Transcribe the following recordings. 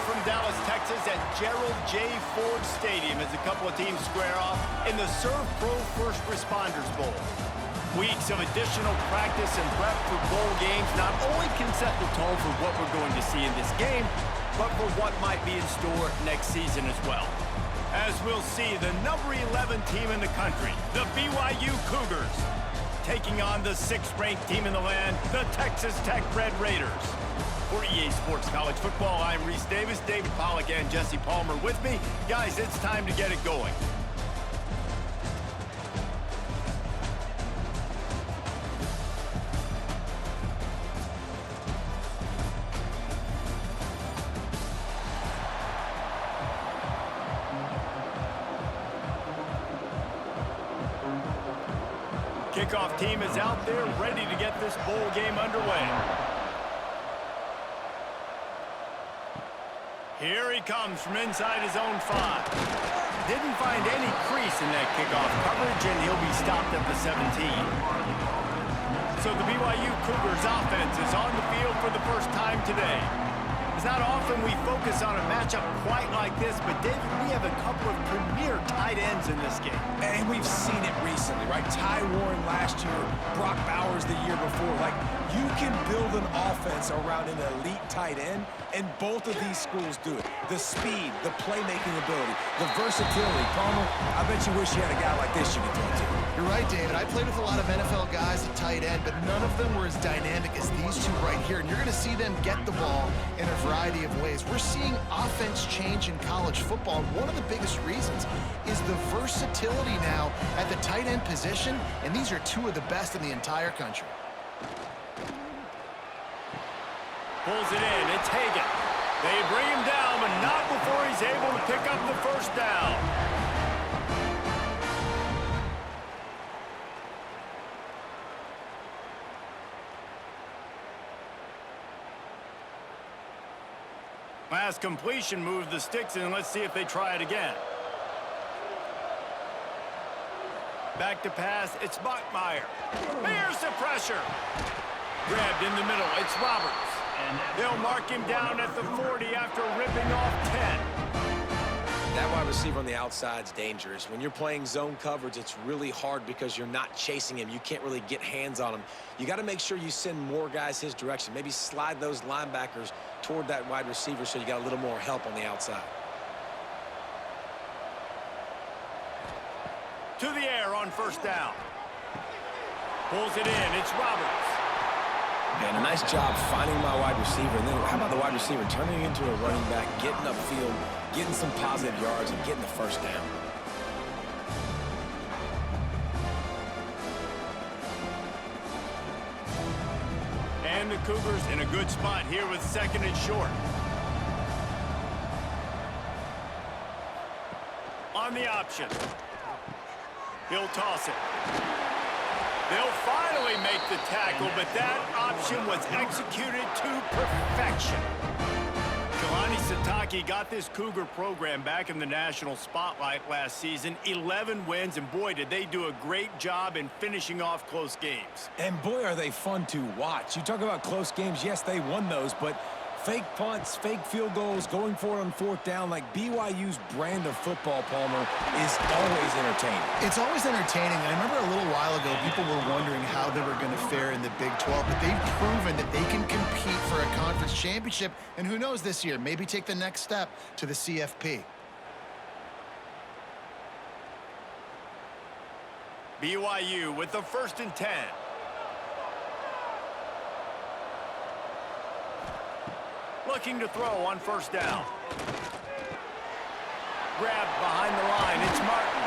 from Dallas, Texas at Gerald J. Ford Stadium as a couple of teams square off in the Serve Pro First Responders Bowl. Weeks of additional practice and prep for bowl games not only can set the tone for what we're going to see in this game, but for what might be in store next season as well. As we'll see, the number 11 team in the country, the BYU Cougars, taking on the 6th-ranked team in the land, the Texas Tech Red Raiders. For EA Sports College Football, I'm Reese Davis, David Pollack, and Jesse Palmer with me. Guys, it's time to get it going. Kickoff team is out there ready to get this bowl game underway. Here he comes from inside his own 5. Didn't find any crease in that kickoff coverage, and he'll be stopped at the 17. So the BYU Cougars offense is on the field for the first time today. It's not often we focus on a matchup quite like this, but David, we have a couple of premier tight ends in this game. And we've seen it recently, right? Ty Warren last year, Brock Bowers the year before. Like, you can build an offense around an elite tight end, and both of these schools do it. The speed, the playmaking ability, the versatility. Palmer, I bet you wish you had a guy like this you could throw to. You're right, David. I played with a lot of NFL guys at tight end, but none of them were as dynamic as these two right here. And you're going to see them get the ball in a variety of ways. We're seeing offense change in college football. One of the biggest reasons is the versatility now at the tight end position, and these are two of the best in the entire country. Pulls it in. It's Hagan. They bring him down, but not before he's able to pick up the first down. Last completion moved the sticks in. Let's see if they try it again. Back to pass. It's Bachmeier. Here's the pressure. Grabbed in the middle. It's Roberts. They'll mark him down at the 40 after ripping off 10. That wide receiver on the outside is dangerous. When you're playing zone coverage, it's really hard because you're not chasing him. You can't really get hands on him. You got to make sure you send more guys his direction. Maybe slide those linebackers toward that wide receiver so you got a little more help on the outside. To the air on first down. Pulls it in. It's Roberts. Man, a nice job finding my wide receiver. And then how about the wide receiver turning into a running back, getting upfield, getting some positive yards, and getting the first down. And the Cougars in a good spot here with 2nd and short. On the option. He'll toss it. They'll finally make the tackle, but that option was executed to perfection. Kalani Sitake got this Cougar program back in the national spotlight last season. 11 wins, and boy, did they do a great job in finishing off close games. And boy, are they fun to watch. You talk about close games. Yes, they won those, but fake punts, fake field goals, going for it on 4th down, like BYU's brand of football, Palmer, is always entertaining. It's always entertaining. I remember a little while ago, people were wondering how they were going to fare in the Big 12, but they've proven that they can compete for a conference championship, and who knows this year, maybe take the next step to the CFP. BYU with the 1st and 10. Looking to throw on first down. Grabbed behind the line. It's Martin.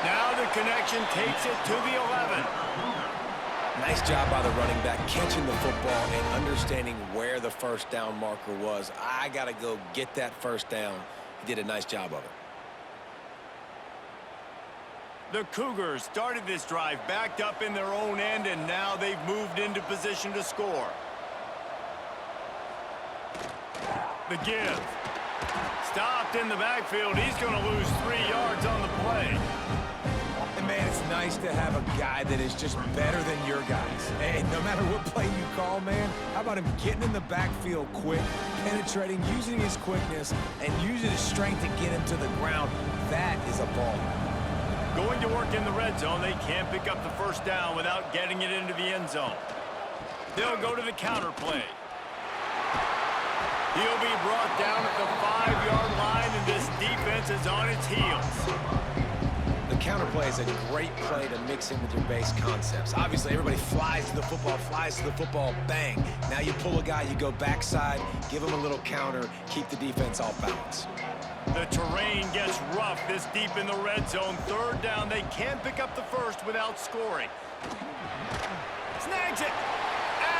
Now the connection takes it to the 11. Nice job by the running back catching the football and understanding where the first down marker was. I got to go get that first down. He did a nice job of it. The Cougars started this drive backed up in their own end, and now they've moved into position to score. The give. Stopped in the backfield. He's going to lose 3 yards on the play. And, man, it's nice to have a guy that is just better than your guys. And no matter what play you call, man, how about him getting in the backfield quick, penetrating, using his quickness, and using his strength to get him to the ground? That is a ball. Going to work in the red zone, they can't pick up the first down without getting it into the end zone. They'll go to the counter play. He'll be brought down at the 5-yard line, and this defense is on its heels. The counter play is a great play to mix in with your base concepts. Obviously, everybody flies to the football, bang. Now you pull a guy, you go backside, give him a little counter, keep the defense off balance. The terrain gets rough this deep in the red zone. Third down, they can't pick up the first without scoring. Snags it.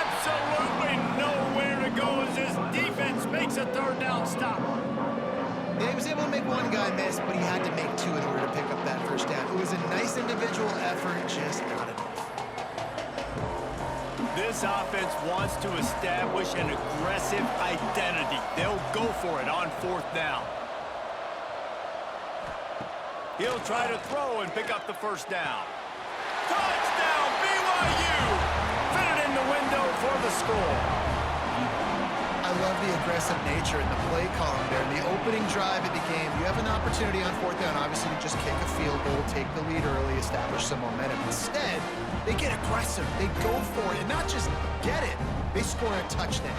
Absolutely nowhere to go as his defense makes a third down stop. Yeah, he was able to make one guy miss, but he had to make two in order to pick up that first down. It was a nice individual effort, just not enough. This offense wants to establish an aggressive identity. They'll go for it on fourth down. He'll try to throw and pick up the first down. Touchdown, BYU! Fit it in the window for the score. I love the aggressive nature in the play calling there. In the opening drive of the game, you have an opportunity on fourth down, obviously, to just kick a field goal, take the lead early, establish some momentum. Instead, they get aggressive. They go for it, and not just get it, they score a touchdown.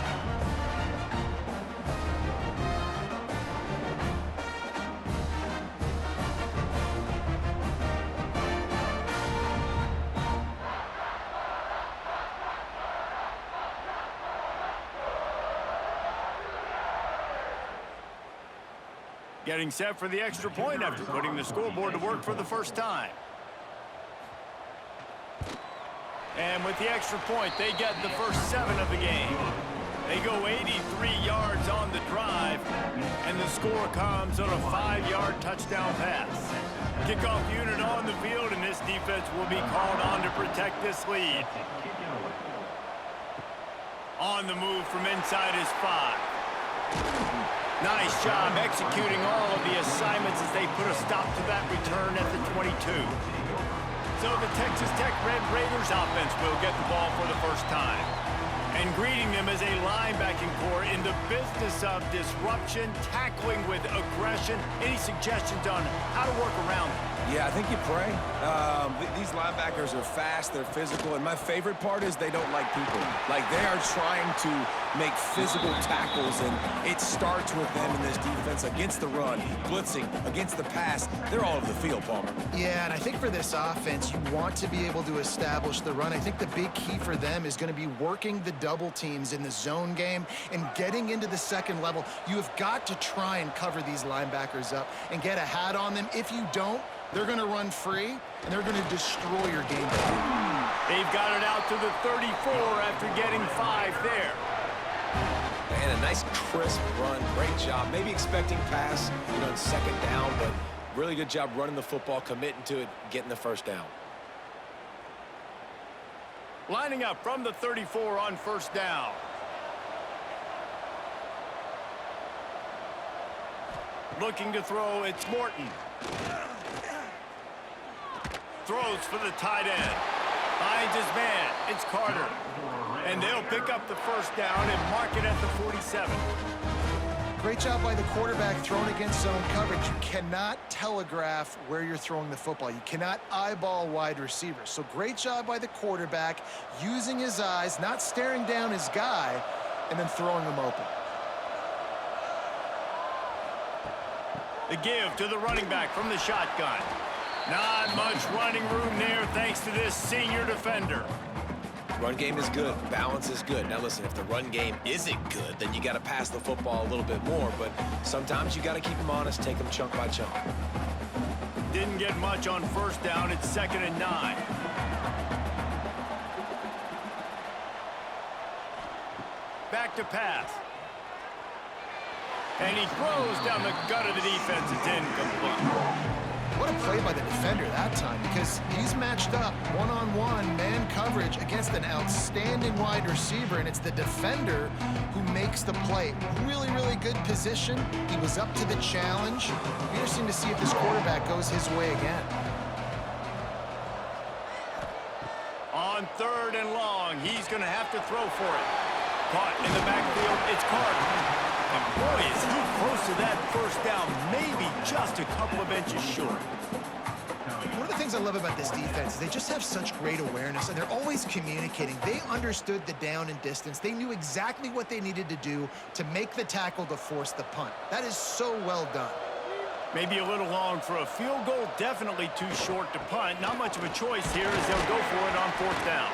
Getting set for the extra point after putting the scoreboard to work for the first time. And with the extra point, they get the first 7 of the game. They go 83 yards on the drive, and the score comes on a 5-yard touchdown pass. Kickoff unit on the field, and this defense will be called on to protect this lead. On the move from inside his 5. Nice job executing all of the assignments as they put a stop to that return at the 22. So the Texas Tech Red Raiders offense will get the ball for the first time. And greeting them as a linebacking core in the business of disruption, tackling with aggression. Any suggestions on how to work around them? Yeah, I think you pray. These linebackers are fast, they're physical, and my favorite part is they don't like people. Like, they are trying to make physical tackles, and it starts with them in this defense against the run, blitzing, against the pass. They're all over the field, Palmer. Yeah, and I think for this offense, you want to be able to establish the run. I think the big key for them is going to be working the double teams in the zone game and getting into the second level. You have got to try and cover these linebackers up and get a hat on them. If you don't, they're going to run free, and they're going to destroy your game plan. They've got it out to the 34 after getting 5 there. And a nice crisp run, great job. Maybe expecting pass, in second down, but really good job running the football, committing to it, getting the first down. Lining up from the 34 on first down. Looking to throw, it's Morton. Throws for the tight end. Finds his man. It's Carter. And they'll pick up the first down and mark it at the 47. Great job by the quarterback throwing against zone coverage. You cannot telegraph where you're throwing the football. You cannot eyeball wide receivers. So great job by the quarterback using his eyes, not staring down his guy, and then throwing him open. The give to the running back from the shotgun. Not much running room there thanks to this senior defender. Run game is good. Balance is good. Now, listen, if the run game isn't good, then you got to pass the football a little bit more. But sometimes you got to keep them honest, take them chunk by chunk. Didn't get much on first down. It's 2nd and 9. Back to pass. And he throws down the gut of the defense. It's incomplete. What a play by the defender that time, because he's matched up one-on-one man coverage against an outstanding wide receiver, and it's the defender who makes the play. Really, really good position. He was up to the challenge. Interesting to see if this quarterback goes his way again. 3rd and long. He's going to have to throw for it. Caught in the backfield. It's Carter. And boy, is he close to that first down. Maybe just a couple of inches short. One of the things I love about this defense is they just have such great awareness, and they're always communicating. They understood the down and distance. They knew exactly what they needed to do to make the tackle to force the punt. That is so well done. Maybe a little long for a field goal. Definitely too short to punt. Not much of a choice here as they'll go for it on 4th down.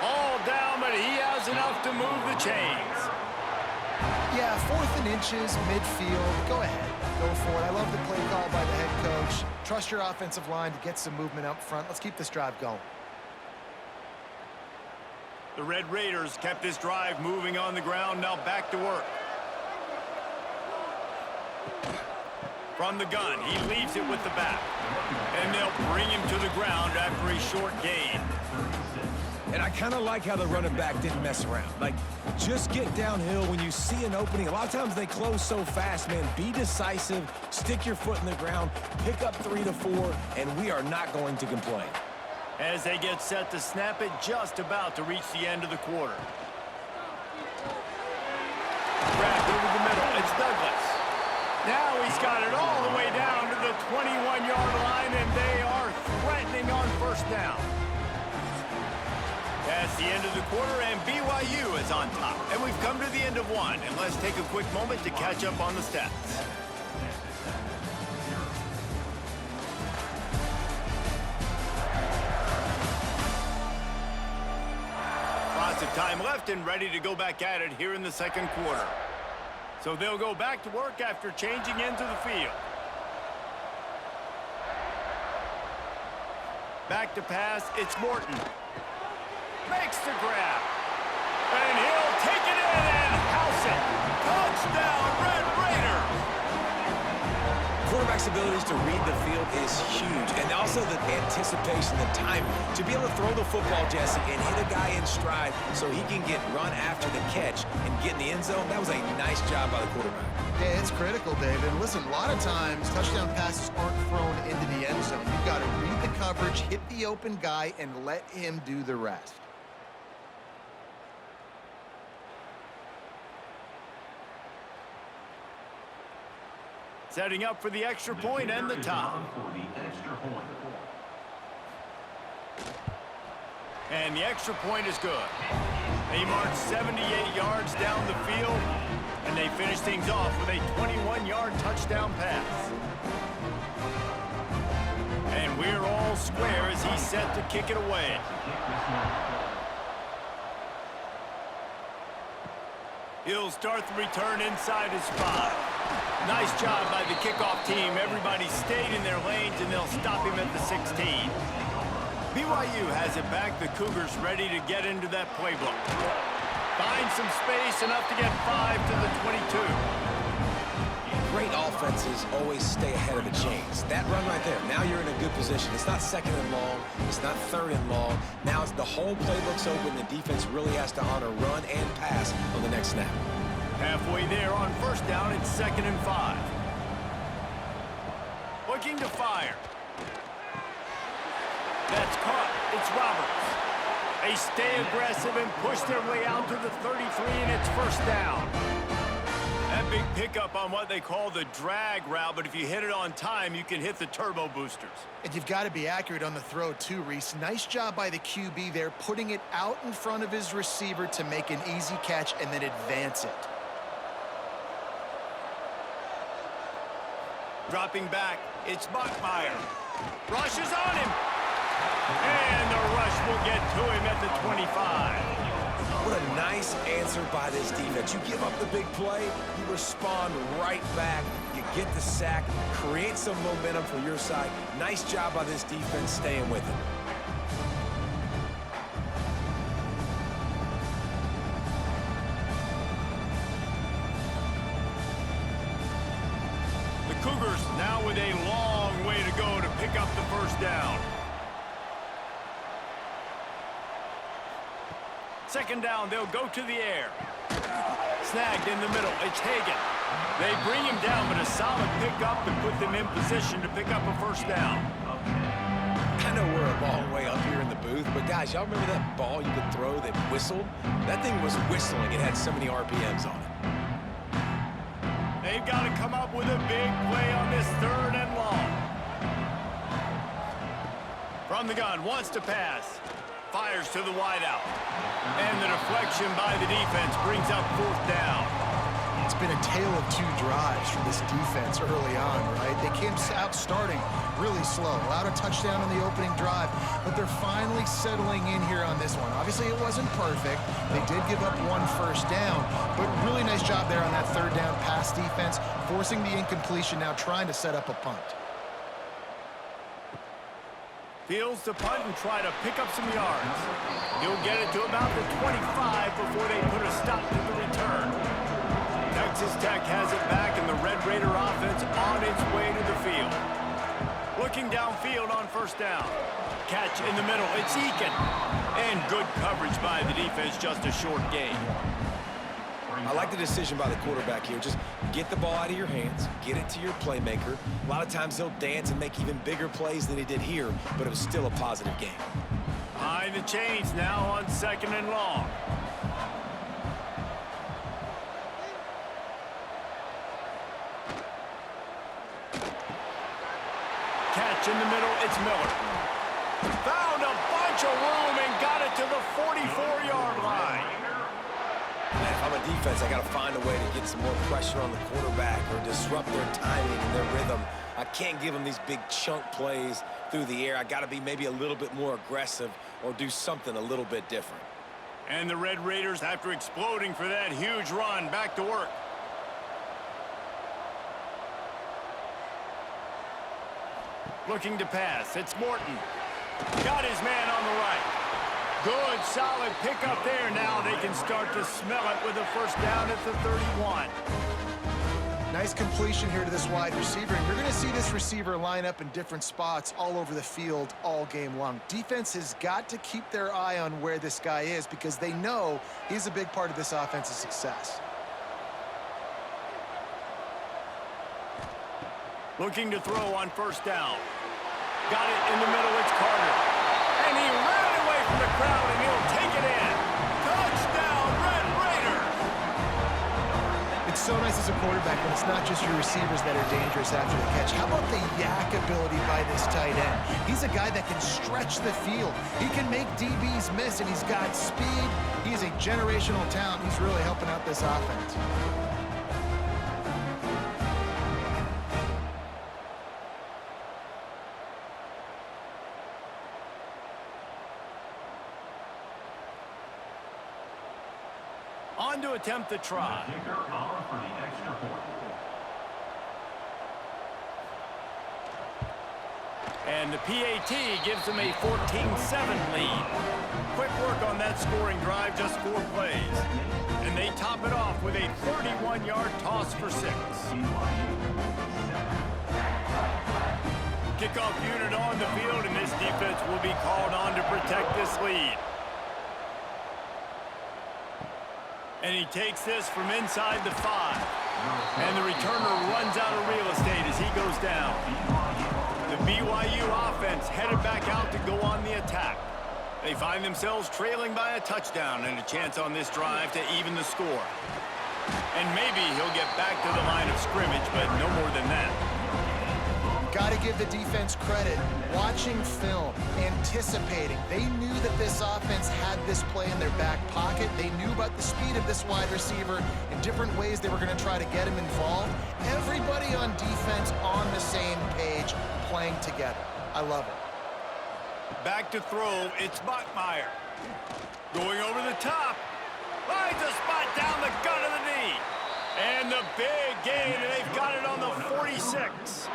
All down, but he has enough to move the chains. Yeah, 4th and inches, midfield. Go ahead. Go for it. I love the play call by the head coach. Trust your offensive line to get some movement up front. Let's keep this drive going. The Red Raiders kept this drive moving on the ground. Now back to work. From the gun, he leaves it with the back. And they'll bring him to the ground after a short gain. And I kind of like how the running back didn't mess around. Like, just get downhill when you see an opening. A lot of times they close so fast, man. Be decisive, stick your foot in the ground, pick up 3 to 4, and we are not going to complain. As they get set to snap it, just about to reach the end of the quarter. Grabbed over the middle. It's Douglas. Now he's got it all the way down to the 21-yard line, and they are threatening on 1st down. That's the end of the quarter, and BYU is on top. And we've come to the end of one, and let's take a quick moment to catch up on the stats. Lots of time left and ready to go back at it here in the 2nd quarter. So they'll go back to work after changing into the field. Back to pass, it's Morton. Makes the grab. And he'll take it in and house it. Touchdown, Red Raiders! Quarterback's abilities to read the field is huge. And also the anticipation, the timing. To be able to throw the football, Jesse, and hit a guy in stride so he can get run after the catch and get in the end zone, that was a nice job by the quarterback. Yeah, it's critical, David. Listen, a lot of times touchdown passes aren't thrown into the end zone. You've got to read the coverage, hit the open guy, and let him do the rest. Setting up for the extra point and the tie. And the extra point is good. They march 78 yards down the field, and they finish things off with a 21-yard touchdown pass. And we're all square as he's set to kick it away. He'll start the return inside his 5. Nice job by the kickoff team. Everybody stayed in their lanes, and they'll stop him at the 16. BYU has it back. The Cougars ready to get into that playbook. Find some space, enough to get 5 to the 22. Great offenses always stay ahead of the chains. That run right there, now you're in a good position. It's not 2nd and long. It's not 3rd and long. Now it's the whole playbook's open. The defense really has to honor run and pass on the next snap. Halfway there on 1st down, it's 2nd and 5. Looking to fire. That's caught. It's Roberts. They stay aggressive and push their way out to the 33, and it's 1st down. That big pickup on what they call the drag route, but if you hit it on time, you can hit the turbo boosters. And you've got to be accurate on the throw too, Reese. Nice job by the QB there, putting it out in front of his receiver to make an easy catch and then advance it. Dropping back, it's Bachmeier. Rush is on him. And the rush will get to him at the 25. What a nice answer by this defense. You give up the big play, you respond right back, you get the sack, create some momentum for your side. Nice job by this defense staying with it. The Cougars now with a long way to go to pick up the 1st down. 2nd down, they'll go to the air. Snagged in the middle, it's Hagan. They bring him down, but a solid pickup to put them in position to pick up a 1st down. I know we're a long way up here in the booth, but guys, y'all remember that ball you could throw that whistled? That thing was whistling. It had so many RPMs on it. They've got to come up with a big play on this 3rd and long. From the gun, wants to pass. Fires to the wideout. And the deflection by the defense brings up 4th down. It's been a tale of 2 drives for this defense early on, right? They came out starting really slow, allowed a touchdown on the opening drive, but they're finally settling in here on this one. Obviously, it wasn't perfect. They did give up 1 first down, but really nice job there on that 3rd down pass defense, forcing the incompletion, now trying to set up a punt. Fields to punt and try to pick up some yards. He'll get it to about the 25 before they put a stop to the return. Texas Tech has it back, and the Red Raider offense on its way to the field. Looking downfield on 1st down. Catch in the middle. It's Eakin. And good coverage by the defense, just a short gain. I like the decision by the quarterback here. Just get the ball out of your hands, get it to your playmaker. A lot of times he'll dance and make even bigger plays than he did here, but it was still a positive game. Behind the chains now on 2nd and long. Catch in the middle, it's Miller. Found a bunch of room and got it to the 44-yard line. Man, if I'm a defense, I got to find a way to get some more pressure on the quarterback or disrupt their timing and their rhythm. I can't give them these big chunk plays through the air. I got to be maybe a little bit more aggressive or do something a little bit different. And the Red Raiders, after exploding for that huge run, back to work. Looking to pass. It's Morton. Got his man on the right. Good, solid pickup there. Now they can start to smell it with a 1st down at the 31. Nice completion here to this wide receiver, and you're going to see this receiver line up in different spots all over the field all game long. Defense has got to keep their eye on where this guy is because they know he's a big part of this offense's success. Looking to throw on 1st down. Got it in the middle, it's Carter. And he ran away from the crowd, and he'll take it in. Touchdown, Red Raiders! It's so nice as a quarterback when it's not just your receivers that are dangerous after the catch. How about the yak ability by this tight end? He's a guy that can stretch the field. He can make DBs miss, and he's got speed. He's a generational talent. He's really helping out this offense. On to attempt the try. And the PAT gives them a 14-7 lead. Quick work on that scoring drive, just 4 plays. And they top it off with a 31-yard toss for 6. Kickoff unit on the field, and this defense will be called on to protect this lead. And he takes this from inside the 5. And the returner runs out of real estate as he goes down. The BYU offense headed back out to go on the attack. They find themselves trailing by a touchdown and a chance on this drive to even the score. And maybe he'll get back to the line of scrimmage, but no more than that. Got to give the defense credit. Watching film, anticipating. They knew that this offense had this play in their back pocket. They knew about the speed of this wide receiver in different ways they were going to try to get him involved. Everybody on defense on the same page, playing together. I love it. Back to throw, it's Bachmeier. Going over the top. Finds a spot down the gut of the knee. And the big gain, and they've got it on the 46.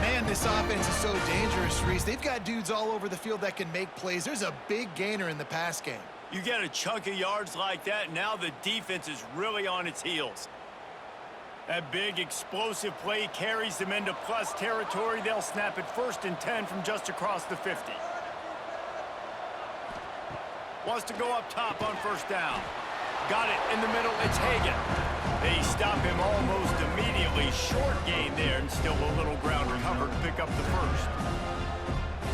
Man, this offense is so dangerous, Reese. They've got dudes all over the field that can make plays. There's a big gainer in the pass game. You get a chunk of yards like that, now the defense is really on its heels. That big explosive play carries them into plus territory. They'll snap it 1st and 10 from just across the 50. Wants to go up top on 1st down. Got it in the middle, it's Hagan. They stop him almost immediately. Short gain there, and still a little ground covered to pick up the 1st.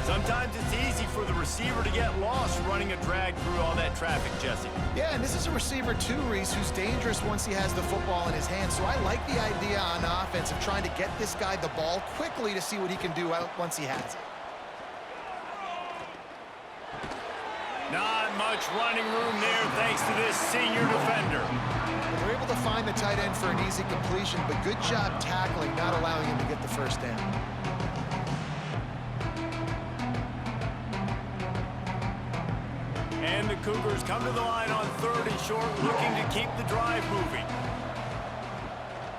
Sometimes it's easy for the receiver to get lost running a drag through all that traffic, Jesse. Yeah, and this is a receiver too, Reese, who's dangerous once he has the football in his hands. So I like the idea on offense of trying to get this guy the ball quickly to see what he can do once he has it. Not much running room there thanks to this senior defender. They're able to find the tight end for an easy completion, but good job tackling, not allowing him to get the first down. And the Cougars come to the line on 3rd and short, looking to keep the drive moving.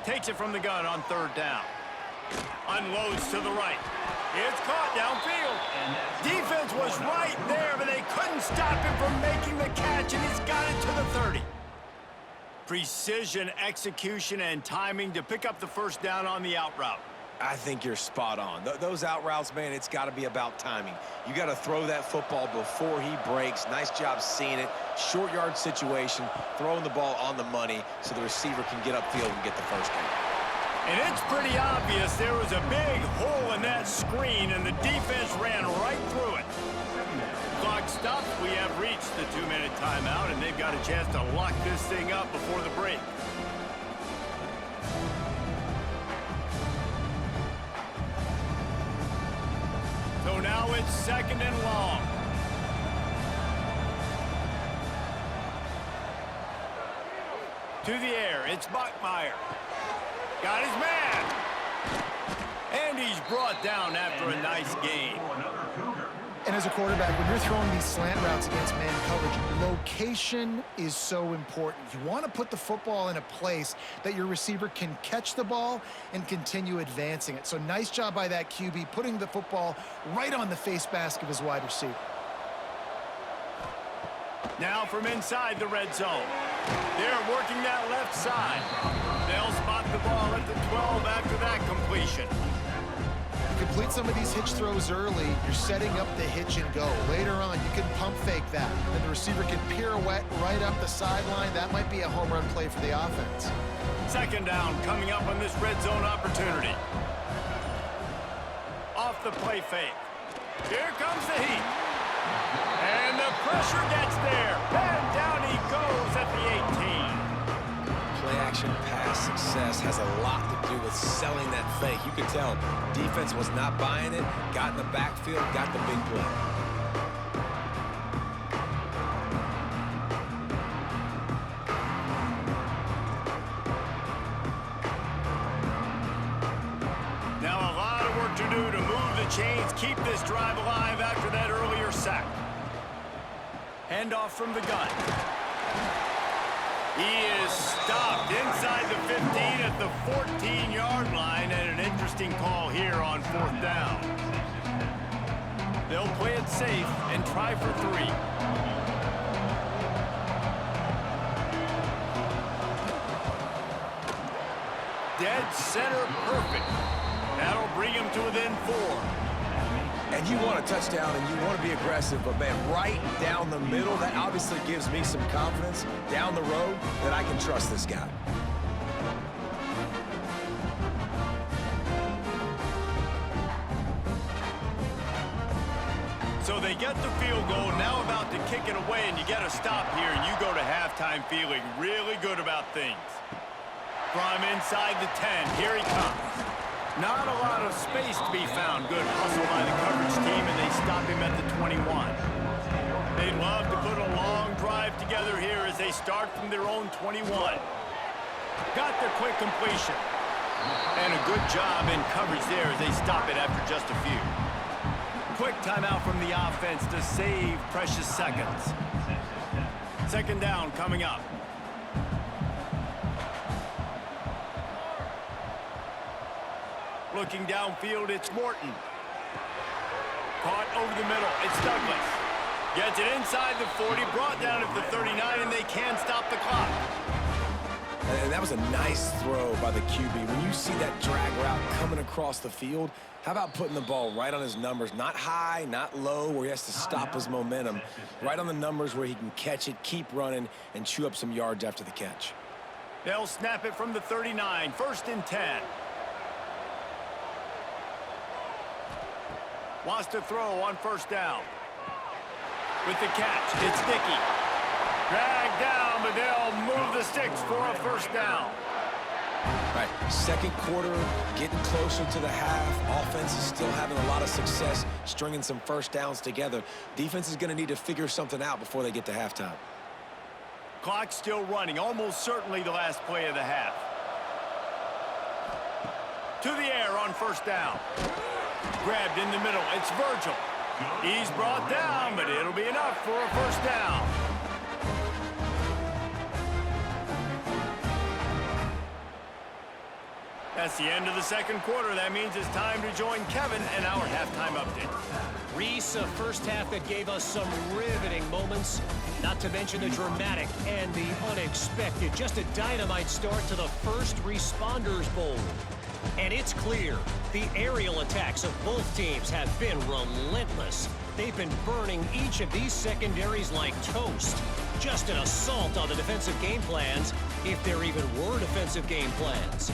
Takes it from the gun on 3rd down. Unloads to the right. It's caught downfield. Defense was right there, but they couldn't stop him from making the catch, and he's got it to the 30. Precision, execution, and timing to pick up the first down on the out route. I think you're spot on. Those out routes, man, it's got to be about timing. You got to throw that football before he breaks. Nice job seeing it. Short yard situation, throwing the ball on the money so the receiver can get upfield and get the first down. And it's pretty obvious there was a big hole in that screen, and the defense ran right through it. Clock stops. We have reached the 2-minute timeout, and they've got a chance to lock this thing up before the break. So now it's 2nd and long. To the air, it's Bachmeier. Got his man. And he's brought down after a nice gain. And as a quarterback, when you're throwing these slant routes against man coverage, location is so important. You want to put the football in a place that your receiver can catch the ball and continue advancing it. So nice job by that QB, putting the football right on the face mask of his wide receiver. Now from inside the red zone. They're working that left side. They'll spot the ball at the 12 after that completion. Complete some of these hitch throws early, you're setting up the hitch and go. Later on, you can pump fake that, and the receiver can pirouette right up the sideline. That might be a home run play for the offense. 2nd down coming up on this red zone opportunity. Off the play fake. Here comes the heat. And the pressure gets there. And down he goes at the 18. Play-action pass success has a lot to do with selling that fake. You could tell defense was not buying it, got in the backfield, got the big play. Now a lot of work to do to move the chains, keep this drive alive after that earlier sack. Handoff from the gun. He is stopped inside the 15 at the 14-yard line, and an interesting call here on 4th down. They'll play it safe and try for 3. Dead center perfect. That'll bring him to within 4. And you want a touchdown and you want to be aggressive, but man, right down the middle, that obviously gives me some confidence down the road that I can trust this guy. So they get the field goal, now about to kick it away, and you get a stop here, and you go to halftime feeling really good about things. From inside the 10, here he comes. Not a lot of space to be found. Good hustle by the coverage team, and they stop him at the 21. They'd love to put a long drive together here as they start from their own 21. Got the quick completion. And a good job in coverage there as they stop it after just a few. Quick timeout from the offense to save precious seconds. 2nd down coming up. Looking downfield, it's Morton. Caught over the middle, it's Douglas. Gets it inside the 40, brought down at the 39, and they can't stop the clock. And that was a nice throw by the QB. When you see that drag route coming across the field, how about putting the ball right on his numbers? Not high, not low, where he has to stop his momentum. Right on the numbers where he can catch it, keep running, and chew up some yards after the catch. They'll snap it from the 39, 1st and 10. Wants to throw on first down. With the catch, it's Dickey. Dragged down, but they'll move the sticks for a first down. Right, second quarter, getting closer to the half. Offense is still having a lot of success stringing some first downs together. Defense is going to need to figure something out before they get to halftime. Clock still running, almost certainly the last play of the half. To the air on first down. Grabbed in the middle, it's Virgil. He's brought down, but it'll be enough for a first down. That's the end of the second quarter. That means it's time to join Kevin and our halftime update. Reese, a first half that gave us some riveting moments, not to mention the dramatic and the unexpected. Just a dynamite start to the First Responders Bowl. And it's clear, the aerial attacks of both teams have been relentless. They've been burning each of these secondaries like toast. Just an assault on the defensive game plans, if there even were defensive game plans.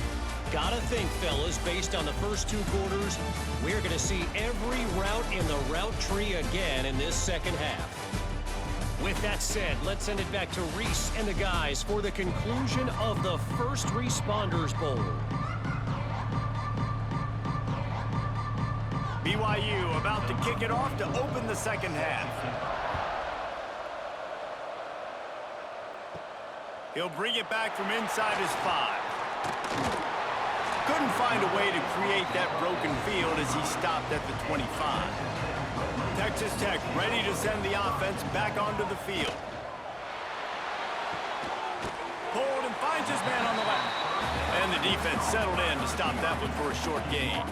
Gotta think, fellas, based on the first two quarters, we're going to see every route in the route tree again in this second half. With that said, let's send it back to Reese and the guys for the conclusion of the First Responders Bowl. BYU about to kick it off to open the second half. He'll bring it back from inside his 5. Couldn't find a way to create that broken field as he stopped at the 25. Texas Tech ready to send the offense back onto the field. Pulled and finds his man on the left. And the defense settled in to stop that one for a short gain.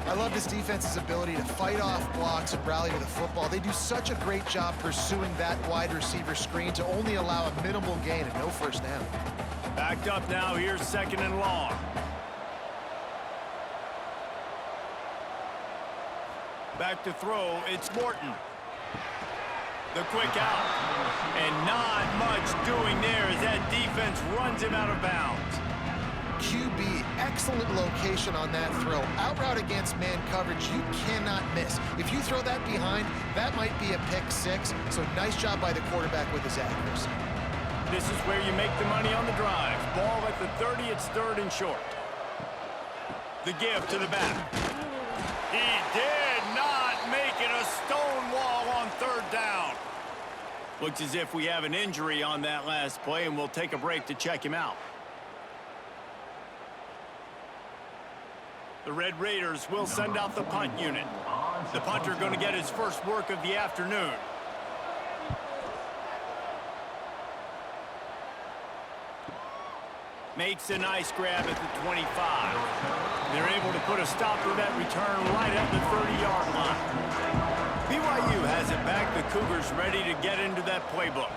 I love this defense's ability to fight off blocks and rally to the football. They do such a great job pursuing that wide receiver screen to only allow a minimal gain and no first down. Backed up now, here's second and long. Back to throw, it's Morton. The quick out. And not much doing there as that defense runs him out of bounds. QB, excellent location on that throw. Out route against man coverage, you cannot miss. If you throw that behind, that might be a pick 6. So nice job by the quarterback with his accuracy. This is where you make the money on the drive. Ball at the 30, it's third and short. The give to the back. He did not make it a stone wall on third down. Looks as if we have an injury on that last play, and we'll take a break to check him out. The Red Raiders will send out the punt unit. The punter going to get his first work of the afternoon. Makes a nice grab at the 25. They're able to put a stop to that return right at the 30-yard line. BYU has it back. The Cougars ready to get into that playbook.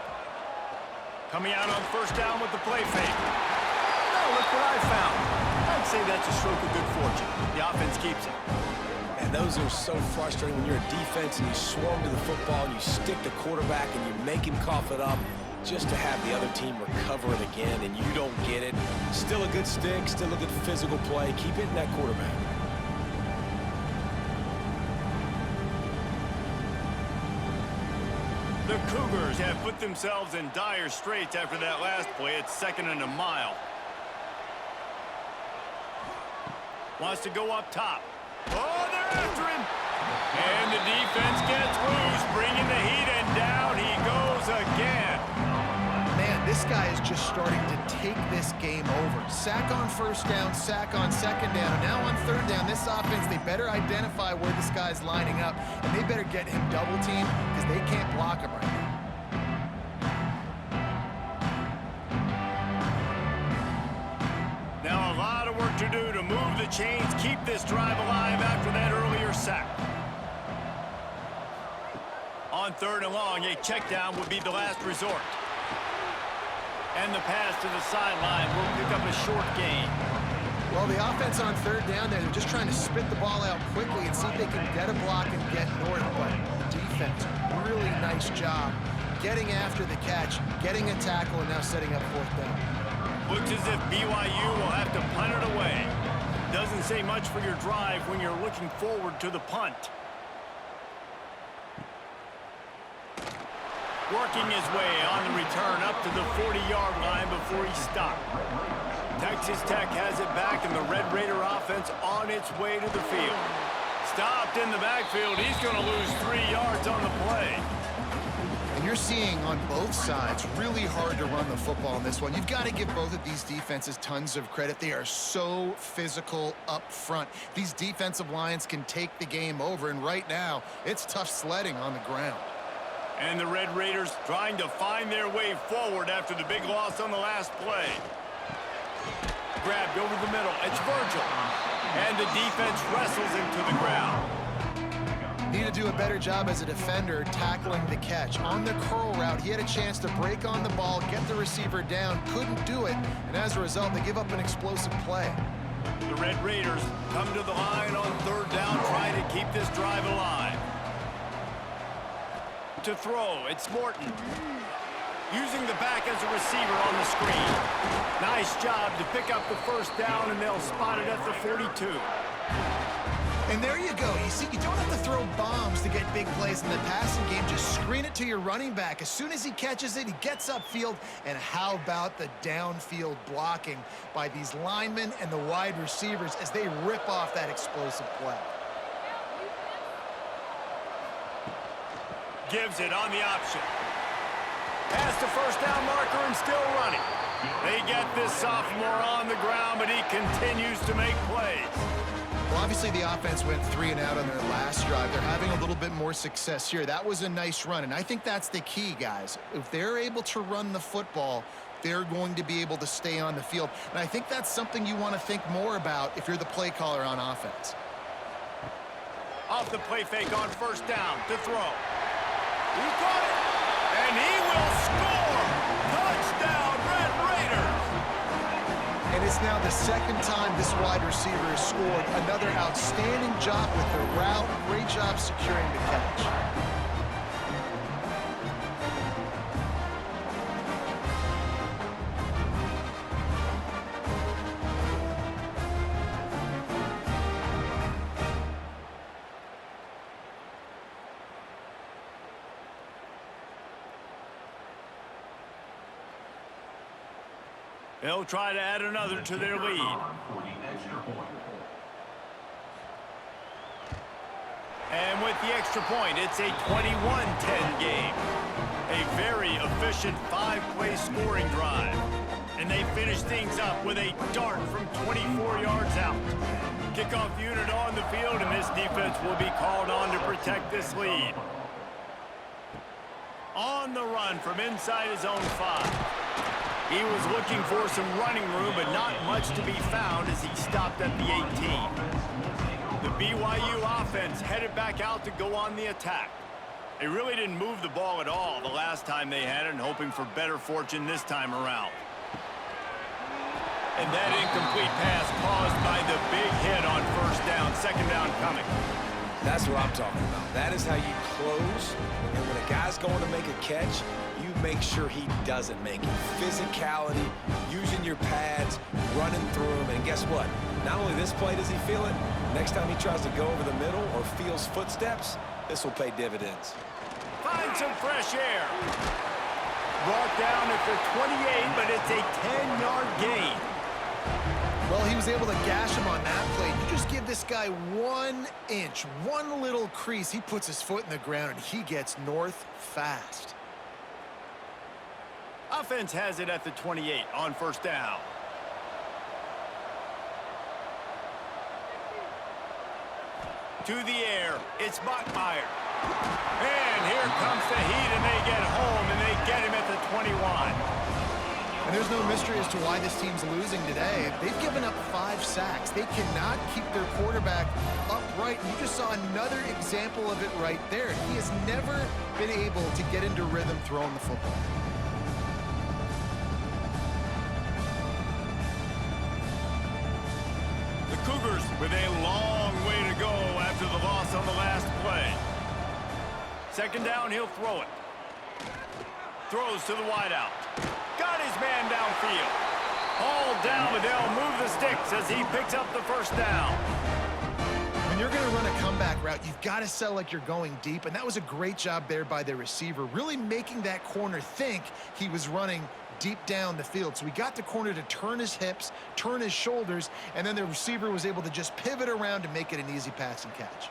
Coming out on first down with the play fake. Oh, look what I found. I'd say that's a stroke of good fortune. The offense keeps it. And those are so frustrating when you're a defense and you swarm to the football and you stick the quarterback and you make him cough it up. Just to have the other team recover it again and you don't get it. Still a good stick, still a good physical play. Keep hitting that quarterback. The Cougars have put themselves in dire straits after that last play. It's second and a mile. Wants to go up top. Oh, they're after him. And the defense gets loose, bringing the heat, and down he goes again. Man, this guy is just starting to take this game over. Sack on first down, sack on second down, and now on third down, this offense, they better identify where this guy's lining up, and they better get him double teamed because they can't block him right now. Now a lot of work to do to move the chains, keep this drive alive after that earlier sack. On third and long, a check down would be the last resort. And the pass to the sideline will pick up a short gain. Well, the offense on third down there, they're just trying to spit the ball out quickly and see if they can get a block and get north. But the defense, really nice job getting after the catch, getting a tackle, and now setting up fourth down. Looks as if BYU will have to punt it away. Doesn't say much for your drive when you're looking forward to the punt. Working his way on the return up to the 40-yard line before he stopped. Texas Tech has it back, and the Red Raider offense on its way to the field. Stopped in the backfield. He's going to lose 3 yards on the play. And you're seeing on both sides really hard to run the football in this one. You've got to give both of these defenses tons of credit. They are so physical up front. These defensive lines can take the game over, and right now it's tough sledding on the ground. And the Red Raiders trying to find their way forward after the big loss on the last play. Grabbed over the middle. It's Virgil. And the defense wrestles him to the ground. Need to do a better job as a defender tackling the catch. On the curl route, he had a chance to break on the ball, get the receiver down, couldn't do it, and as a result, they give up an explosive play. The Red Raiders come to the line on 3rd down, trying to keep this drive alive. To throw, it's Morton. Using the back as a receiver on the screen. Nice job to pick up the 1st down, and they'll spot it at the 42. And there you go. You see, you don't have to throw bombs to get big plays in the passing game. Just screen it to your running back. As soon as he catches it, he gets upfield. And how about the downfield blocking by these linemen and the wide receivers as they rip off that explosive play? Gives it on the option. Past the 1st down marker and still running. They get this sophomore on the ground, but he continues to make plays. Well, obviously the offense went 3 and out on their last drive. They're having a little bit more success here. That was a nice run, and I think that's the key, guys. If they're able to run the football, they're going to be able to stay on the field. And I think that's something you want to think more about if you're the play caller on offense. Off the play fake on 1st down to throw. He caught it, and he will score! Touchdown, Red Raiders! And it's now the 2nd time this wide receiver has scored. Another outstanding job with the route. Great job securing the catch. They'll try to add another to their lead. And with the extra point, it's a 21-10 game. A very efficient 5-play scoring drive. And they finish things up with a dart from 24 yards out. Kickoff unit on the field, and this defense will be called on to protect this lead. On the run from inside his own 5. He was looking for some running room, but not much to be found as he stopped at the 18. The BYU offense headed back out to go on the attack. They really didn't move the ball at all the last time they had it, and hoping for better fortune this time around. And that incomplete pass caused by the big hit on 1st down, 2nd down coming. That's what I'm talking about. That is how you close. And when a guy's going to make a catch, you make sure he doesn't make it. Physicality, using your pads, running through them. And guess what? Not only this play does he feel it, next time he tries to go over the middle or feels footsteps, this will pay dividends. Find some fresh air. Brought down at the 28, but it's a 10-yard gain. Well, he was able to gash him on that play. You just give this guy 1 inch, one little crease. He puts his foot in the ground, and he gets north fast. Offense has it at the 28 on 1st down. To the air, it's Bachmeier. And here comes the heat, and they get home, and they get him at the 21. And there's no mystery as to why this team's losing today. They've given up 5 sacks. They cannot keep their quarterback upright. And you just saw another example of it right there. He has never been able to get into rhythm throwing the football. The Cougars with a long way to go after the loss on the last play. 2nd down, he'll throw it. Throws to the wideout. Got his man downfield. All down, but they'll move the sticks as he picks up the 1st down. When you're going to run a comeback route, you've got to sell like you're going deep, and that was a great job there by the receiver, really making that corner think he was running deep down the field. So we got the corner to turn his hips, turn his shoulders, and then the receiver was able to just pivot around and make it an easy pass and catch.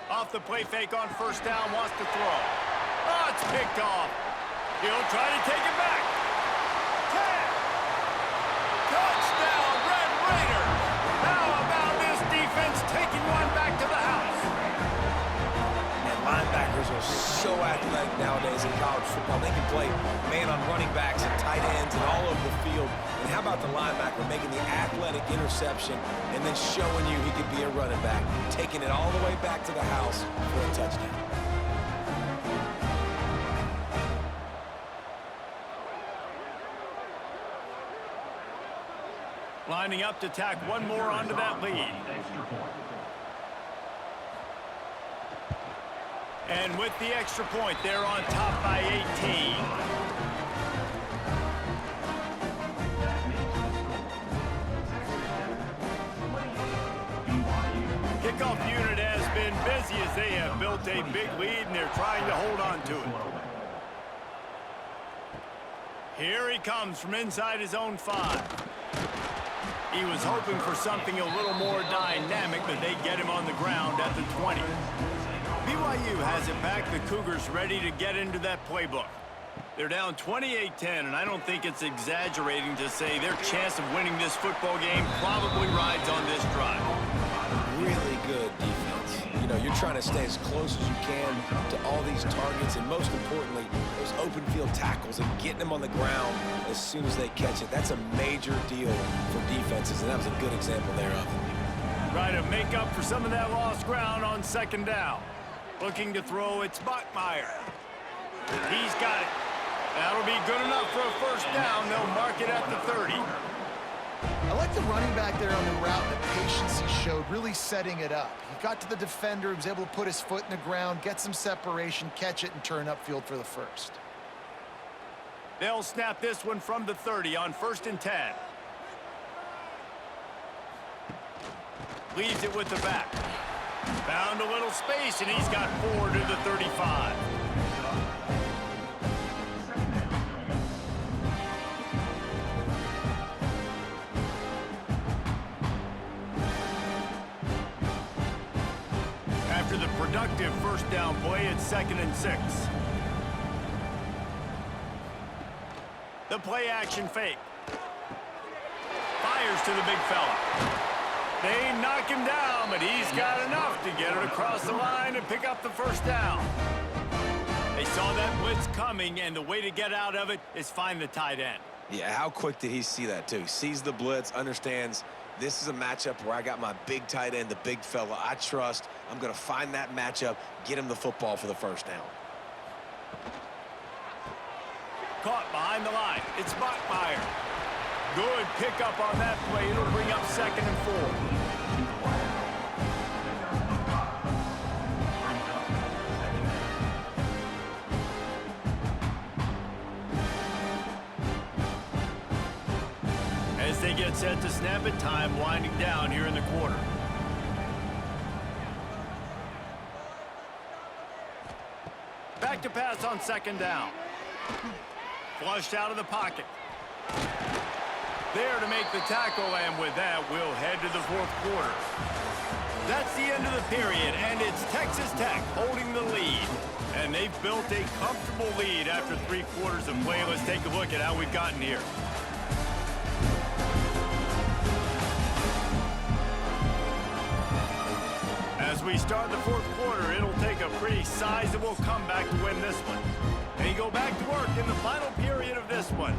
Off the play fake on first down, wants to throw. Oh, it's picked off. He'll try to take it back. 10. Touchdown, Red Raiders. How about this defense taking one back to the house? And linebackers are so athletic nowadays in college football. They can play man on running backs and tight ends and all over the field. And how about the linebacker making the athletic interception and then showing you he could be a running back, taking it all the way back to the house for a touchdown. Lining up to tack one more onto that lead. And with the extra point, they're on top by 18. Kickoff unit has been busy as they have built a big lead, and they're trying to hold on to it. Here he comes from inside his own 5. He was hoping for something a little more dynamic, but they get him on the ground at the 20. BYU has it back. The Cougars ready to get into that playbook. They're down 28-10, and I don't think it's exaggerating to say their chance of winning this football game probably rides on this drive. Really good defense. You know, you're trying to stay as close as you can to all these targets, and most importantly, those open field tackles and getting them on the ground as soon as they catch it. That's a major deal for defenses, and that was a good example thereof. Try to make up for some of that lost ground on second down. Looking to throw, it's Bachmeier. He's got it. That'll be good enough for a first down. They'll mark it at the 30. I like the running back there on the route, the patience he showed, really setting it up. He got to the defender, he was able to put his foot in the ground, get some separation, catch it, and turn upfield for the first. They'll snap this one from the 30 on 1st and 10. Leaves it with the back. Found a little space, and he's got 4 to the 35. After the productive first down play, it's 2nd and 6. The play action fake. Fires to the big fella. They knock him down, but he's got enough to get it across the line and pick up the first down. They saw that blitz coming, and the way to get out of it is find the tight end. Yeah, how quick did he see that, too? He sees the blitz, understands this is a matchup where I got my big tight end, the big fella I trust. I'm going to find that matchup, get him the football for the first down. Caught behind the line. It's Bachmeier. Good pickup on that play. It'll bring up 2nd and 4. As they get set to snap it, time winding down here in the quarter. Back to pass on 2nd down. Flushed out of the pocket. There to make the tackle, and with that, we'll head to the 4th quarter. That's the end of the period, and it's Texas Tech holding the lead. And they've built a comfortable lead after 3 quarters of play. Let's take a look at how we've gotten here. As we start the 4th quarter, it'll take a pretty sizable comeback to win this one. And you go back to work in the final period of this one.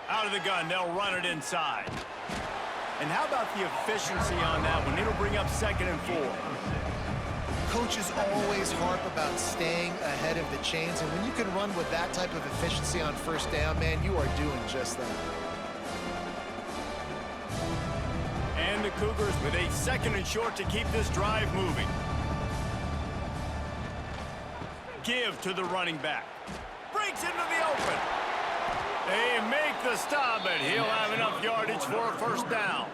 Out of the gun, they'll run it inside. And how about the efficiency on that one? It'll bring up 2nd and 4. Coaches always harp about staying ahead of the chains, and when you can run with that type of efficiency on first down, man, you are doing just that. And the Cougars with a 2nd and short to keep this drive moving. Give to the running back. Breaks into the open. They make the stop, but he'll have enough yardage for a first down.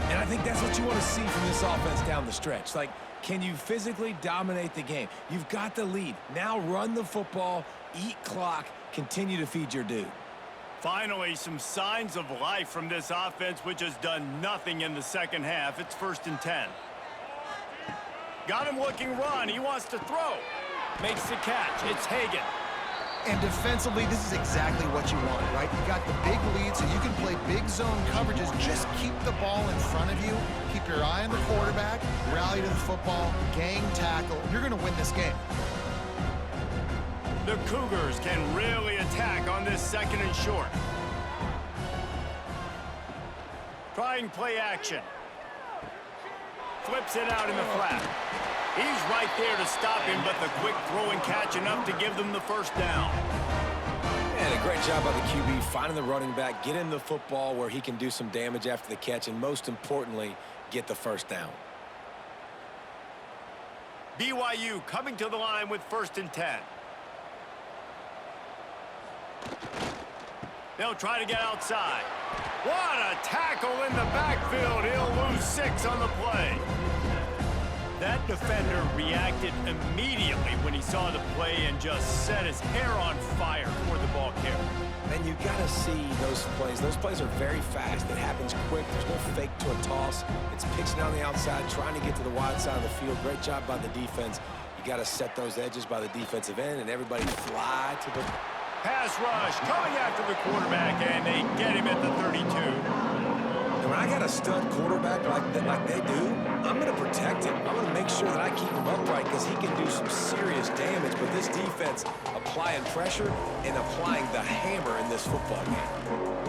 And I think that's what you want to see from this offense down the stretch. Like, can you physically dominate the game? You've got the lead. Now run the football, eat clock, continue to feed your dude. Finally, some signs of life from this offense, which has done nothing in the second half. It's 1st and 10. Got him looking run. He wants to throw. Makes the catch. It's Hagan. And defensively, this is exactly what you want, right? You got the big lead, so you can play big zone coverages. Just keep the ball in front of you. Keep your eye on the quarterback. Rally to the football. Gang tackle. You're going to win this game. The Cougars can really attack on this 2nd and short. Trying play action. Flips it out in the flat. He's right there to stop him, but the quick throw and catch enough to give them the first down. And a great job by the QB finding the running back, get him the football where he can do some damage after the catch, and most importantly, get the first down. BYU coming to the line with 1st and 10. They'll try to get outside. What a tackle in the backfield. He'll lose 6 on the play. That defender reacted immediately when he saw the play and just set his hair on fire for the ball carrier. And you got to see those plays. Those plays are very fast. It happens quick. There's no fake to a toss. It's pitching on the outside, trying to get to the wide side of the field. Great job by the defense. You got to set those edges by the defensive end, and everybody fly to the pass rush coming after the quarterback, and they get him at the 32. And when I got a stud quarterback like they do, I'm going to protect him. I'm going to make sure that I keep him upright because he can do some serious damage. But this defense applying pressure and applying the hammer in this football game.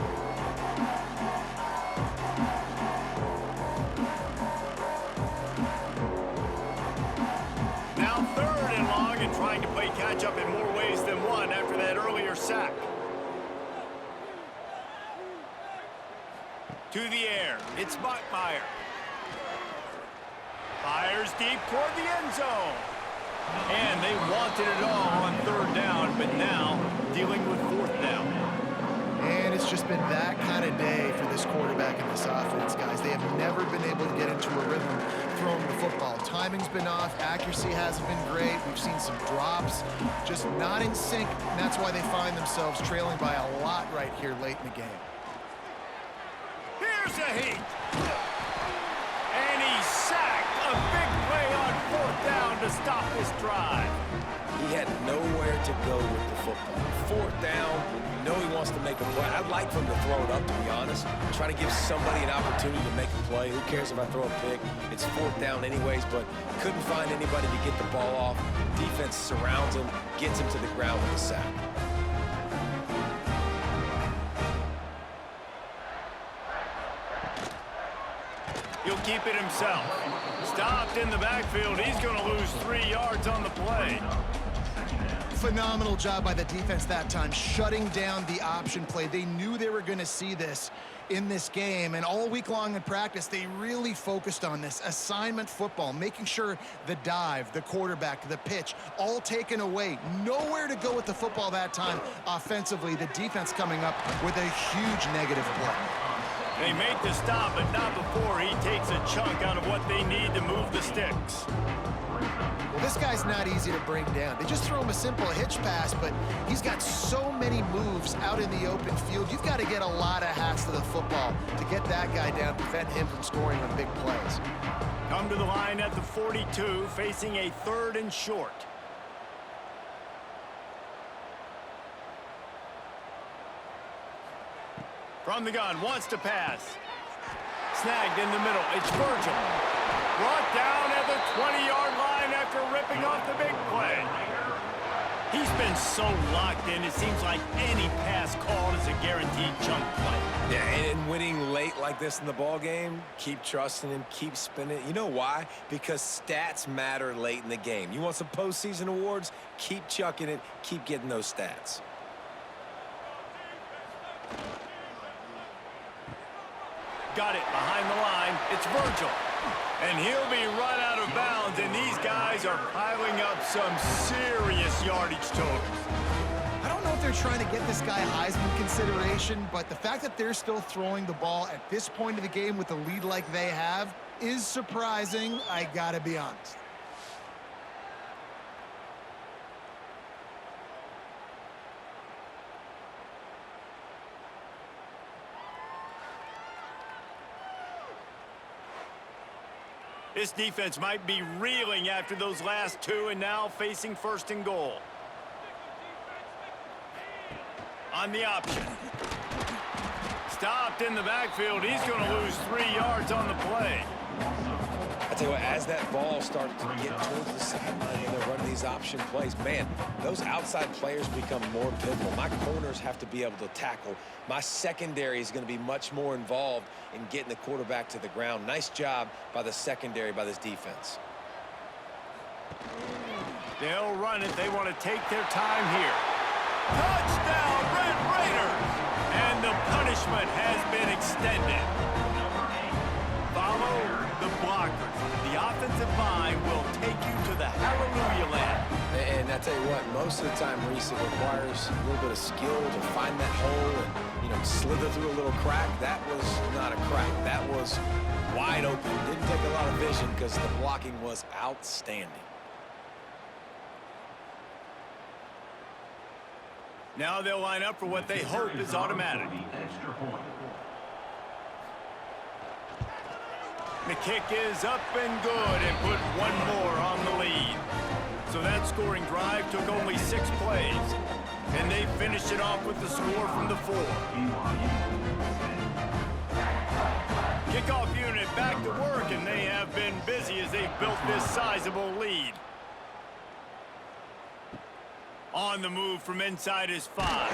Trying to play catch-up in more ways than one after that earlier sack. To the air, it's Bachmeier. Fires deep toward the end zone. And they wanted it all on 3rd down, but now dealing with 4th down. And it's just been that kind of day for this quarterback and this offense, guys. They have never been able to get into a rhythm throwing the football. Timing's been off. Accuracy hasn't been great. We've seen some drops. Just not in sync, and that's why they find themselves trailing by a lot right here late in the game. Here's a heat. And he's sacked. A big play on 4th down to stop this drive. He had nowhere to go with the football. 4th down, you know he wants to make a play. I'd like for him to throw it up, to be honest. Try to give somebody an opportunity to make a play. Who cares if I throw a pick? It's 4th down anyways, but couldn't find anybody to get the ball off. Defense surrounds him, gets him to the ground with a sack. He'll keep it himself. Stopped in the backfield. He's going to lose 3 yards on the play. Phenomenal job by the defense that time, shutting down the option play. They knew they were going to see this in this game, and all week long in practice, they really focused on this assignment football, making sure the dive, the quarterback, the pitch, all taken away. Nowhere to go with the football that time offensively. The defense coming up with a huge negative play. They make the stop, but not before he takes a chunk out of what they need to move the sticks. Well, this guy's not easy to bring down. They just throw him a simple hitch pass, but he's got so many moves out in the open field. You've got to get a lot of hats to the football to get that guy down, prevent him from scoring on big plays. Come to the line at the 42, facing a 3rd and short. From the gun, wants to pass. Snagged in the middle, it's Virgil. Brought down at the 20-yard line after ripping off the big play. He's been so locked in, it seems like any pass called is a guaranteed chunk play. Yeah, and winning late like this in the ball game, keep trusting him, keep spinning. You know why? Because stats matter late in the game. You want some postseason awards? Keep chucking it, keep getting those stats. Got it behind the line. It's Virgil. And he'll be run out of bounds, and these guys are piling up some serious yardage totals. I don't know if they're trying to get this guy Heisman consideration, but the fact that they're still throwing the ball at this point of the game with a lead like they have is surprising, I gotta be honest. This defense might be reeling after those last two and now facing first and goal. On the option. Stopped in the backfield. He's going to lose 3 yards on the play. I tell you what, as that ball started to get towards the sideline when they're running these option plays, man, those outside players become more pivotal. My corners have to be able to tackle. My secondary is going to be much more involved in getting the quarterback to the ground. Nice job by the secondary, by this defense. They'll run it. They want to take their time here. Touchdown, Red Raiders! And the punishment has been extended. Follow the blockers. The offensive line will take you to the hallelujah land. And I tell you what, most of the time, Reese, it requires a little bit of skill to find that hole and, slither through a little crack. That was not a crack. That was wide open. Didn't take a lot of vision because the blocking was outstanding. Now they'll line up for what they hope is automatic. The kick is up and good and put one more on the lead. So that scoring drive took only 6 plays. And they finished it off with the score from the 4. Kickoff unit back to work, and they have been busy as they've built this sizable lead. On the move from inside his 5.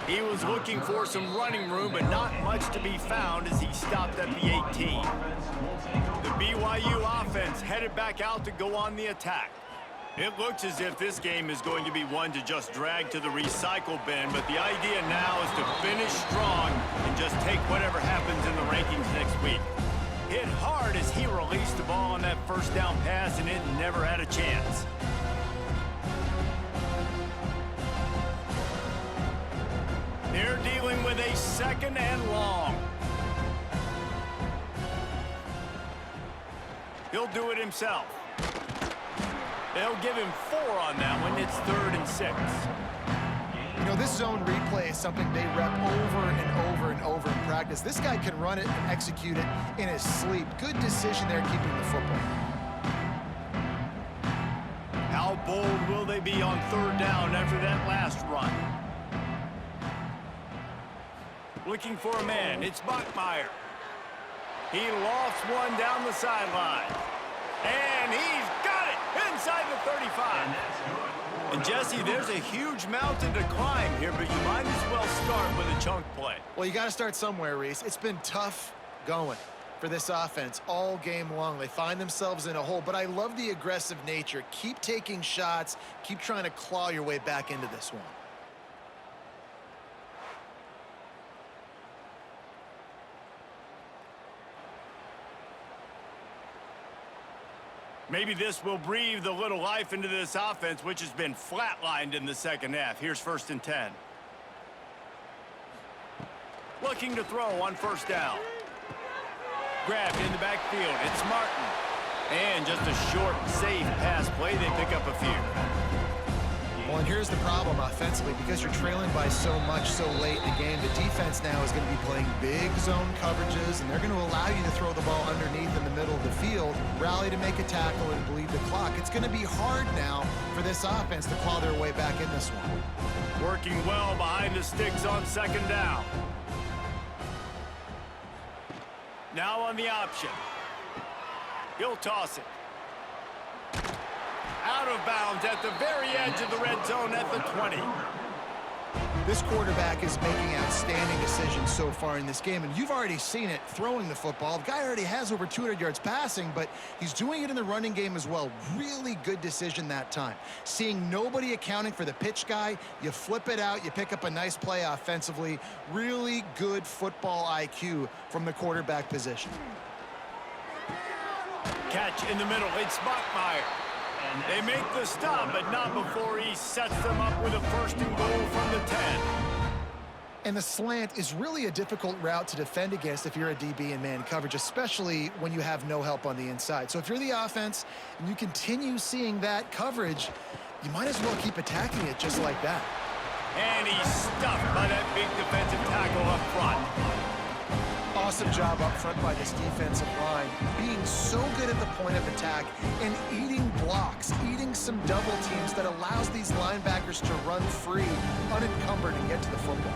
He was looking for some running room, but not much to be found as he stopped at the 18. The BYU offense headed back out to go on the attack. It looks as if this game is going to be one to just drag to the recycle bin, but the idea now is to finish strong and just take whatever happens in the rankings next week. Hit hard as he released the ball on that first down pass, and it never had a chance. They're dealing with a 2nd and long. He'll do it himself. They'll give him 4 on that one. It's 3rd and 6. This zone replay is something they rep over and over and over in practice. This guy can run it and execute it in his sleep. Good decision there keeping the football. How bold will they be on 3rd down after that last run? Looking for a man. It's Bachmeier. He lofts one down the sideline. And he's got it inside the 35. And, Jesse, there's a huge mountain to climb here, but you might as well start with a chunk play. Well, you got to start somewhere, Reese. It's been tough going for this offense all game long. They find themselves in a hole, but I love the aggressive nature. Keep taking shots. Keep trying to claw your way back into this one. Maybe this will breathe a little life into this offense, which has been flatlined in the second half. Here's 1st and 10. Looking to throw on 1st down. Grabbed in the backfield. It's Martin. And just a short, safe pass play. They pick up a few. Well, and here's the problem offensively. Because you're trailing by so much so late in the game, the defense now is going to be playing big zone coverages, and they're going to allow you to throw the ball underneath in the middle of the field, rally to make a tackle, and bleed the clock. It's going to be hard now for this offense to claw their way back in this one. Working well behind the sticks on 2nd down. Now on the option. He'll toss it. Out of bounds at the very edge of the red zone at the 20. This quarterback is making outstanding decisions so far in this game, and you've already seen it throwing the football. The guy already has over 200 yards passing, but he's doing it in the running game as well. Really good decision that time. Seeing nobody accounting for the pitch guy, you flip it out, you pick up a nice play offensively. Really good football IQ from the quarterback position. Catch in the middle. It's Bachmeier. They make the stop, but not before he sets them up with a 1st and goal from the 10. And the slant is really a difficult route to defend against if you're a DB in man coverage, especially when you have no help on the inside. So if you're the offense and you continue seeing that coverage, you might as well keep attacking it just like that. And he's stuffed by that big defensive tackle up front. Awesome job up front by this defensive line, being so good at the point of attack and eating blocks, eating some double teams that allows these linebackers to run free, unencumbered, and get to the football.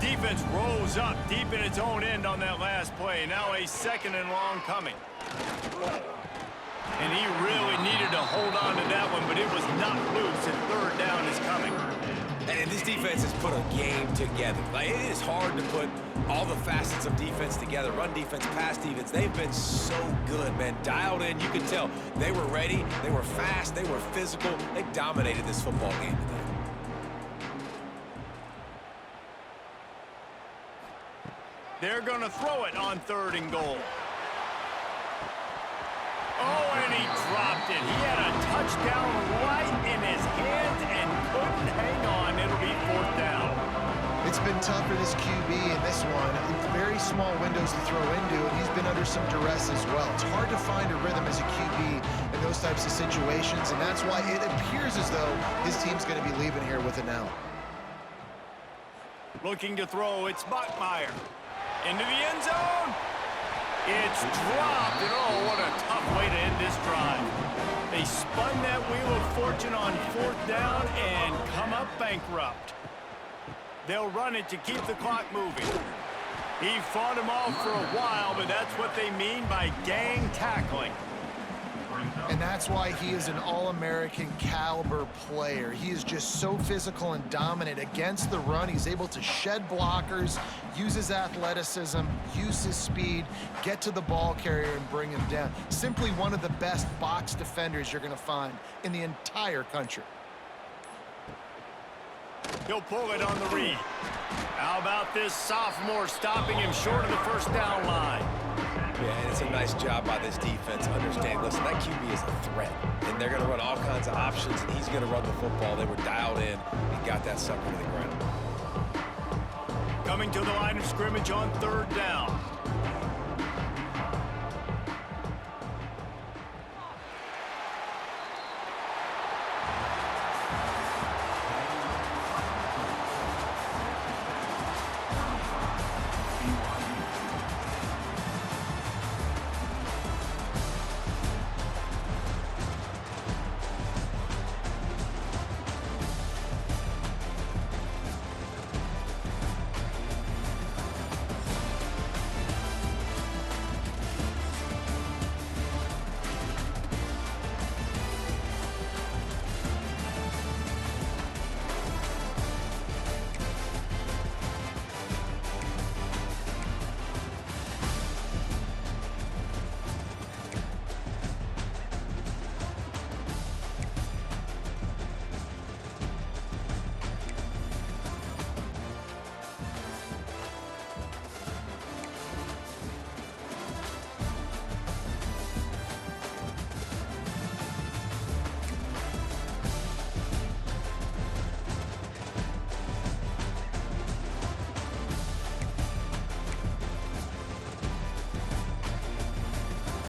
Defense rolls up deep in its own end on that last play. Now a 2nd and long coming. And he really needed to hold on to that one, but it was not loose, and 3rd down is coming. And this defense has put a game together. Like, it is hard to put all the facets of defense together. Run defense, pass defense. They've been so good, man. Dialed in. You can tell they were ready. They were fast. They were physical. They dominated this football game today. They're going to throw it on 3rd and goal. Oh, and he dropped it. He had a touchdown right in his hands and couldn't hang on. It'll be 4th down. It's been tough for this QB in this one. It's very small windows to throw into, and he's been under some duress as well. It's hard to find a rhythm as a QB in those types of situations, and that's why it appears as though his team's going to be leaving here with an out. Looking to throw, it's Bachmeier. Into the end zone. It's dropped, and oh, what a tough way to end this drive. They spun that wheel of fortune on 4th down and come up bankrupt. They'll run it to keep the clock moving. He fought him off for a while, but that's what they mean by gang tackling. And that's why he is an All-American caliber player. He is just so physical and dominant against the run. He's able to shed blockers, use his athleticism, use his speed, get to the ball carrier and bring him down. Simply one of the best box defenders you're going to find in the entire country. He'll pull it on the read. How about this sophomore stopping him short of the 1st down line? Yeah, and it's a nice job by this defense. Understand, listen, that QB is a threat, and they're going to run all kinds of options, and he's going to run the football. They were dialed in and got that sucker to the ground. Coming to the line of scrimmage on 3rd down.